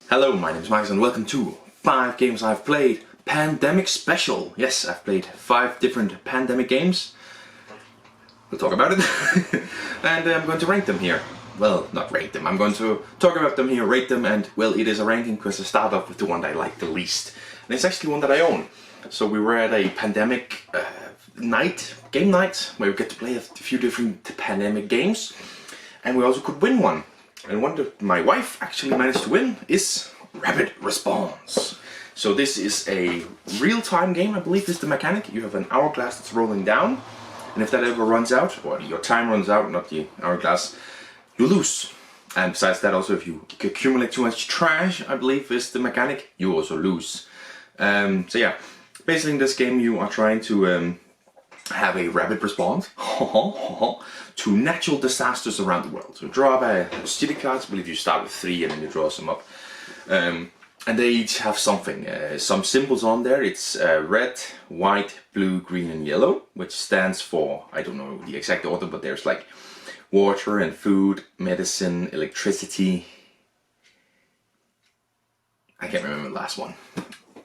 Hello, my name is Max and welcome to 5 games I've played Pandemic Special. Yes, I've played 5 different pandemic games. We'll talk about it. And I'm going to rank them here. Well, not rank them, I'm going to talk about them here, rate them, and well, it is a ranking because I start off with the one that I like the least. And it's actually one that I own. So we were at a pandemic game night, where we get to play a few different pandemic games. And we also could win one. And one that my wife actually managed to win is Rapid Response. So this is a real-time game, I believe is the mechanic. You have an hourglass that's rolling down, and if that ever runs out, or your time runs out, not the hourglass, you lose. And besides that, also if you accumulate too much trash, I believe is the mechanic, you also lose. So yeah, basically in this game you are trying to have a rapid response to natural disasters around the world. So draw up a city cards. I believe you start with 3 and then you draw some up. And they each have something, some symbols on there. It's red, white, blue, green and yellow, which stands for, I don't know the exact order, but there's like water and food, medicine, electricity. I can't remember the last one.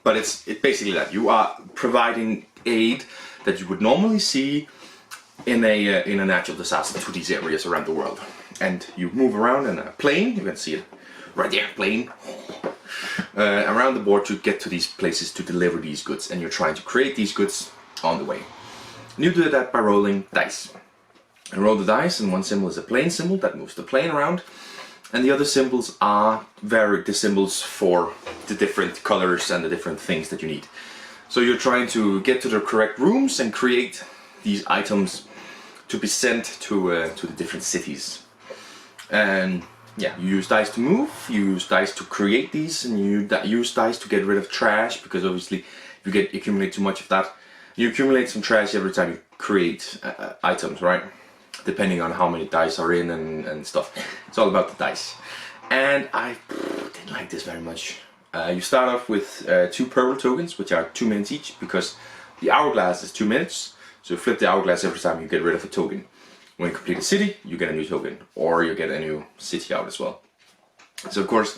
But it's basically that you are providing aid that you would normally see in a natural disaster to these areas around the world. And you move around in a plane, you can see it right there, plane, around the board to get to these places to deliver these goods. And you're trying to create these goods on the way. And you do that by rolling dice. And roll the dice, and one symbol is a plane symbol that moves the plane around. And the other symbols are the symbols for the different colors and the different things that you need. So you're trying to get to the correct rooms and create these items to be sent to the different cities. And yeah, you use dice to move, you use dice to create these, and you use dice to get rid of trash, because obviously if you accumulate too much of that, you accumulate some trash every time you create items, right? Depending on how many dice are in and stuff. It's all about the dice. And I didn't like this very much. You start off with 2 purple tokens, which are 2 minutes each, because the hourglass is 2 minutes. So you flip the hourglass every time you get rid of a token. When you complete a city, you get a new token, or you get a new city out as well. So of course,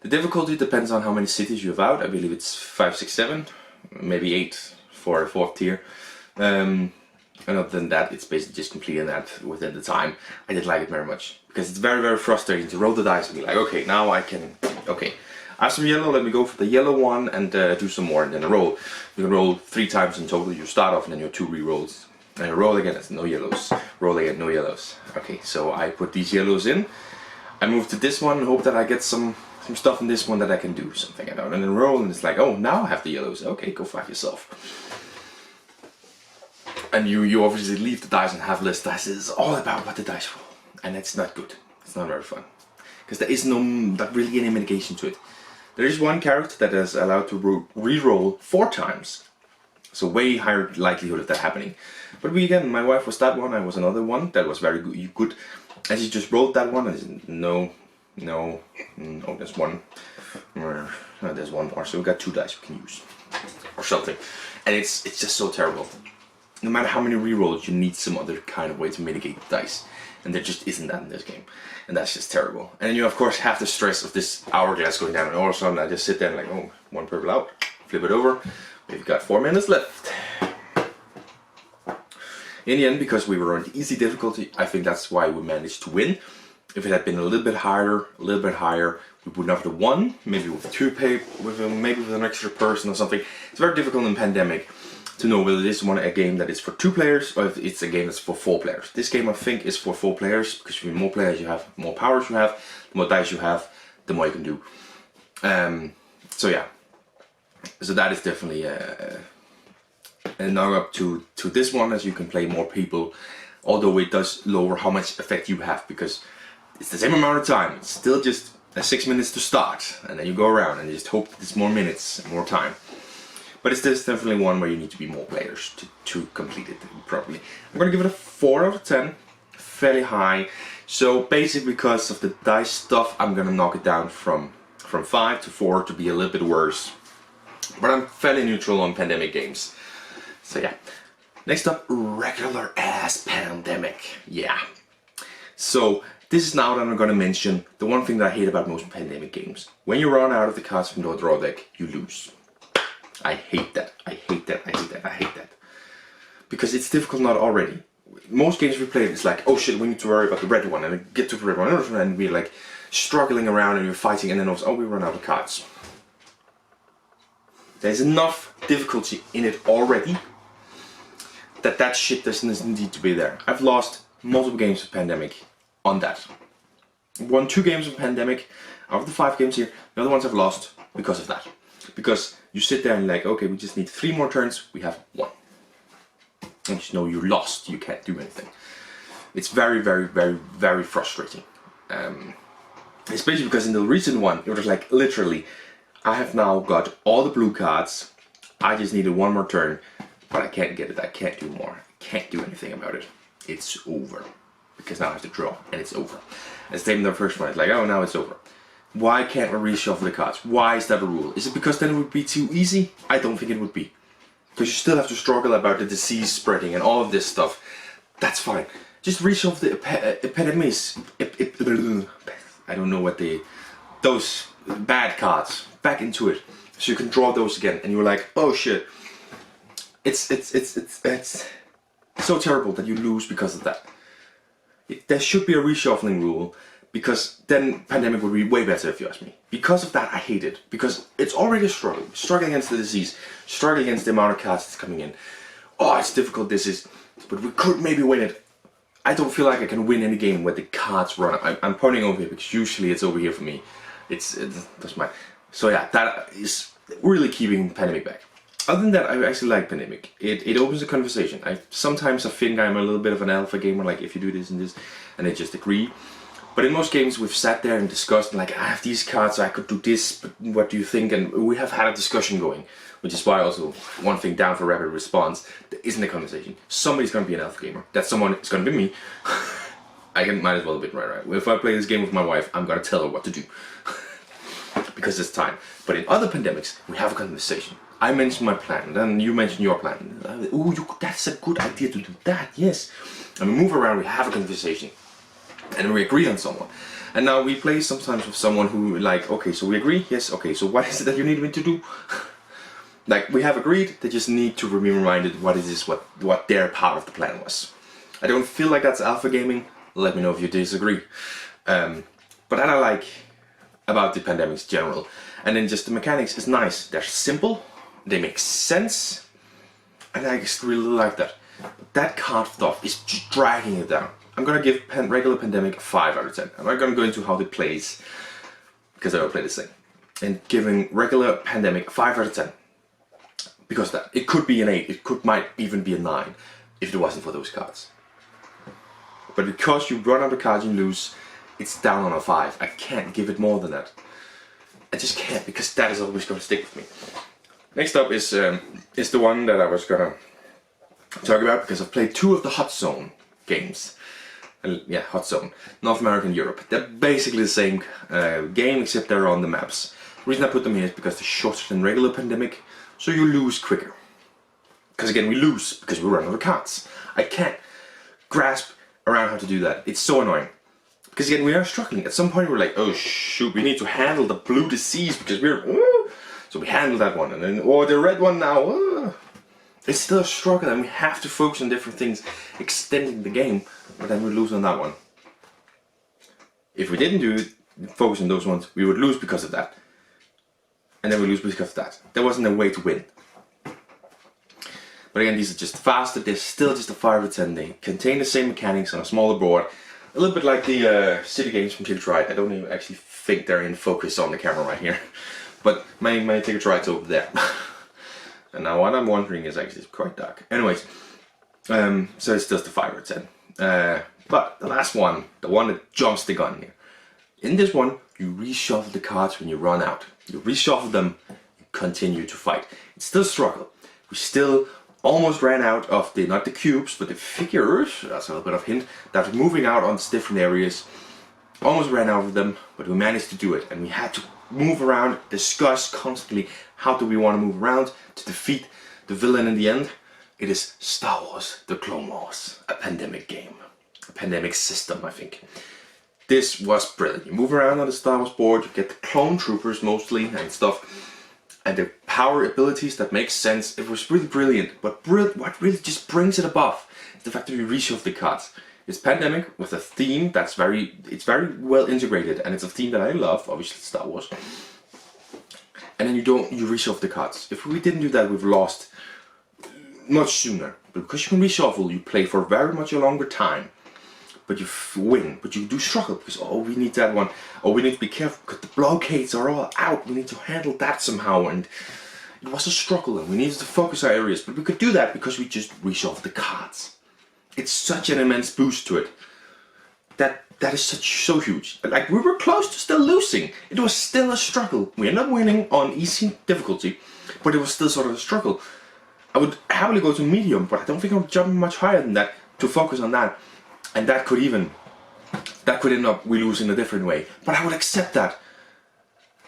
the difficulty depends on how many cities you have out. I believe it's 5, 6, 7, maybe 8 for a 4th tier. And other than that, it's basically just completing that within the time. I didn't like it very much, because it's very, very frustrating to roll the dice and be like, okay, now I can, okay, I have some yellow, let me go for the yellow one and do some more, and then a roll. You can roll 3 times in total. You start off and then you have 2 re-rolls. And you roll again, it's no yellows. Roll again, no yellows. Okay, so I put these yellows in. I move to this one and hope that I get some stuff in this one that I can do something about. And then roll, and it's like, oh, now I have the yellows. Okay, go fuck yourself. And you obviously leave the dice and have less dice. It's all about what the dice roll. And it's not good. It's not very fun. Because there is not really any mitigation to it. There is one character that is allowed to re-roll 4 times. So way higher likelihood of that happening. But again, my wife was that one, I was another one that was very good. And she just rolled that one and said, no, oh, there's one. No, there's one more. So we got 2 dice we can use. Or something. And it's just so terrible. No matter how many re-rolls, you need some other kind of way to mitigate the dice. And there just isn't that in this game. And that's just terrible. And then you of course have the stress of this hourglass going down, and all of a sudden I just sit there and like, oh, 1 purple out, flip it over. We've got 4 minutes left. In the end, because we were on easy difficulty, I think that's why we managed to win. If it had been a little bit higher, we would not have won. Maybe with 2 maybe with an extra person or something. It's very difficult in Pandemic to know whether this is a game that is for 2 players or if it's a game that's for 4 players. This game I think is for 4 players, because the more players you have, more powers you have, the more dice you have, the more you can do. So yeah, so that is definitely and now up to this one, as you can play more people, although it does lower how much effect you have, because it's the same amount of time. It's still just 6 minutes to start, and then you go around and you just hope that it's more minutes and more time. But it's definitely one where you need to be more players to complete it properly. I'm going to give it a 4 out of 10, fairly high. So basically because of the dice stuff, I'm going to knock it down from 5 to 4 to be a little bit worse. But I'm fairly neutral on pandemic games. So yeah. Next up, regular ass Pandemic. Yeah. So this is now that I'm going to mention the one thing that I hate about most pandemic games. When you run out of the cards from your draw deck, you lose. I hate that. I hate that. I hate that. I hate that. Because it's difficult not already. Most games we play, it's like, oh shit, we need to worry about the red one, and then get to the red one, and we're like struggling around and we're fighting, and then also, oh, we run out of cards. There's enough difficulty in it already that shit doesn't need to be there. I've lost multiple games of Pandemic on that. Won 2 games of Pandemic out of the 5 games here. The other ones I've lost because of that. Because you sit there and like, okay, we just need 3 more turns, we have 1. And you know you're lost, you can't do anything. It's very, very, very, very frustrating. Especially because in the recent one, it was like literally, I have now got all the blue cards, I just needed 1 more turn, but I can't get it, I can't do more, I can't do anything about it. It's over. Because now I have to draw, and it's over. And same in the first one, it's like, oh, now it's over. Why can't we reshuffle the cards? Why is that a rule? Is it because then it would be too easy? I don't think it would be. Because you still have to struggle about the disease spreading and all of this stuff. That's fine. Just reshuffle the epidemics. I don't know what those bad cards back into it, so you can draw those again. And you're like, oh shit, it's so terrible that you lose because of that. There should be a reshuffling rule, because then Pandemic would be way better if you ask me. Because of that, I hate it. Because it's already a struggle. Struggle against the disease. Struggle against the amount of cards that's coming in. Oh, it's difficult, this is... But we could maybe win it. I don't feel like I can win any game where the cards run. I'm pointing over here because usually it's over here for me. That's mine. So yeah, that is really keeping Pandemic back. Other than that, I actually like Pandemic. It opens a conversation. Sometimes I think I'm a little bit of an alpha gamer, like if you do this and this, and I just agree. But in most games we've sat there and discussed, like, I have these cards, I could do this, but what do you think? And we have had a discussion going, which is why also one thing down for rapid response, there isn't a conversation. Somebody's going to be an alpha gamer. That someone is going to be me. Might as well be right. If I play this game with my wife, I'm going to tell her what to do. Because it's time. But in other Pandemics, we have a conversation. I mentioned my plan, then you mentioned your plan. Oh, that's a good idea to do that, yes. And we move around, we have a conversation. And we agree on someone. And now we play sometimes with someone who, like, okay, so we agree, yes, okay, so what is it that you need me to do? Like, we have agreed, they just need to be reminded what it is, what their part of the plan was. I don't feel like that's alpha gaming. Let me know if you disagree. But that I like about the Pandemics general. And then just the mechanics is nice. They're simple, they make sense, and I just really like that. But that card stuff is just dragging it down. I'm gonna give regular Pandemic a 5 out of 10. I'm not gonna go into how it plays, because I don't play this thing. And giving regular Pandemic a 5 out of 10. Because that, it could be an 8, might even be a 9, if it wasn't for those cards. But because you run out of cards and lose, it's down on a 5. I can't give it more than that. I just can't, because that is always gonna stick with me. Next up is the one that I was gonna talk about, because I've played 2 of the Hot Zone games. Yeah, Hot Zone. North America and Europe. They're basically the same game, except they're on the maps. The reason I put them here is because they're shorter than regular Pandemic, so you lose quicker. Because again, we lose because we run out of cards. I can't grasp around how to do that. It's so annoying. Because again, we are struggling. At some point we're like, oh shoot, we need to handle the blue disease because we're... So we handle that one, and then, oh, the red one now. It's still a struggle, and we have to focus on different things, extending the game, but then we lose on that one. If we didn't focus on those ones, we would lose because of that. And then we lose because of that. There wasn't a way to win. But again, these are just faster, they're still just a 5 out of 10. They contain the same mechanics on a smaller board. A little bit like the city games from Ticket to Ride. I don't even actually think they're in focus on the camera right here. But my Ticket to Ride's over there. And now what I'm wondering is actually it's quite dark. Anyways, so it's just a 5 out of 10. But the last one, the one that jumps the gun here. In this one, you reshuffle the cards when you run out. You reshuffle them, you continue to fight. It's still a struggle. We still almost ran out of not the cubes, but the figures, that's a little bit of a hint, that were moving out on different areas. Almost ran out of them, but we managed to do it. And we had to move around, discuss constantly how do we want to move around to defeat the villain in the end. It is Star Wars: The Clone Wars, a Pandemic game. Pandemic system, I think. This was brilliant. You move around on the Star Wars board, you get the clone troopers mostly and stuff. And the power abilities that make sense. It was really brilliant. But what really just brings it above is the fact that you reshuffle the cards. It's Pandemic with a theme that's very well integrated, and it's a theme that I love, obviously Star Wars. And then you reshuffle the cards. If we didn't do that, we've lost much sooner. But because you can reshuffle, you play for very much a longer time. But you win, but you do struggle because, oh, we need that one. Oh, we need to be careful because the blockades are all out. We need to handle that somehow. And it was a struggle and we needed to focus our areas. But we could do that because we just reshuffled the cards. It's such an immense boost to it. That is so huge. Like, we were close to still losing. It was still a struggle. We ended up winning on easy difficulty, but it was still sort of a struggle. I would happily go to medium, but I don't think I would jump much higher than that to focus on that. And that could end up we lose in a different way. But I would accept that.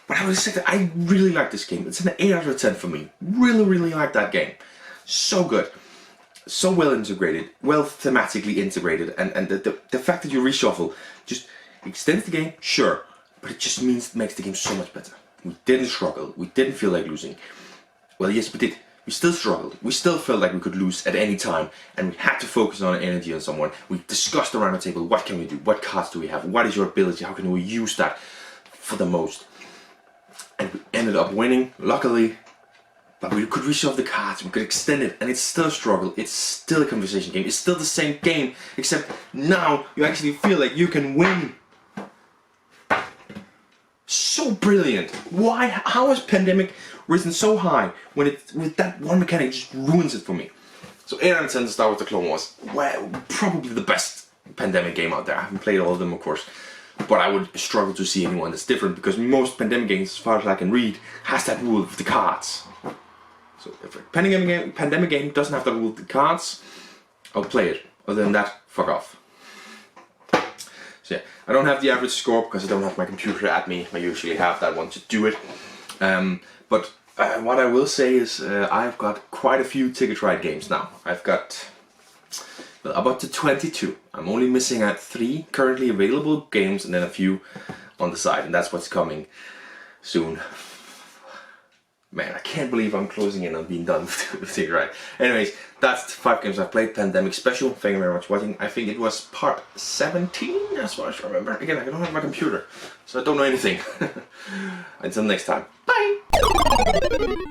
I really like this game. It's an 8 out of 10 for me. Really, really like that game. So good. So well integrated. Well thematically integrated. And the fact that you reshuffle just extends the game, sure. But it just makes the game so much better. We didn't struggle. We didn't feel like losing. Well, yes, we did. We still struggled. We still felt like we could lose at any time, and we had to focus on energy on someone. We discussed around the table, what can we do? What cards do we have? What is your ability? How can we use that for the most? And we ended up winning, luckily, but we could reshuffle the cards, we could extend it, and it's still a struggle. It's still a conversation game. It's still the same game, except now you actually feel like you can win. So brilliant. Why? How has Pandemic risen so high when with that one mechanic just ruins it for me? So 8 out of 10 Star Wars The Clone Wars. Well, probably the best Pandemic game out there. I haven't played all of them, of course, but I would struggle to see anyone that's different because most Pandemic games, as far as I can read, has that rule of the cards. So if a Pandemic game doesn't have that rule of the cards, I'll play it. Other than that, fuck off. So yeah, I don't have the average score because I don't have my computer at me. I usually have that one to do it. But what I will say is I've got quite a few Ticket Ride games now. I've got about to 22. I'm only missing out 3 currently available games and then a few on the side, and that's what's coming soon. Man, I can't believe I'm closing in on being done with Ticket Ride. Anyways, that's the 5 games I've played. Pandemic Special. Thank you very much for watching. I think it was part 17, as far as I remember. Again, I don't have my computer, so I don't know anything. Until next time. Bye!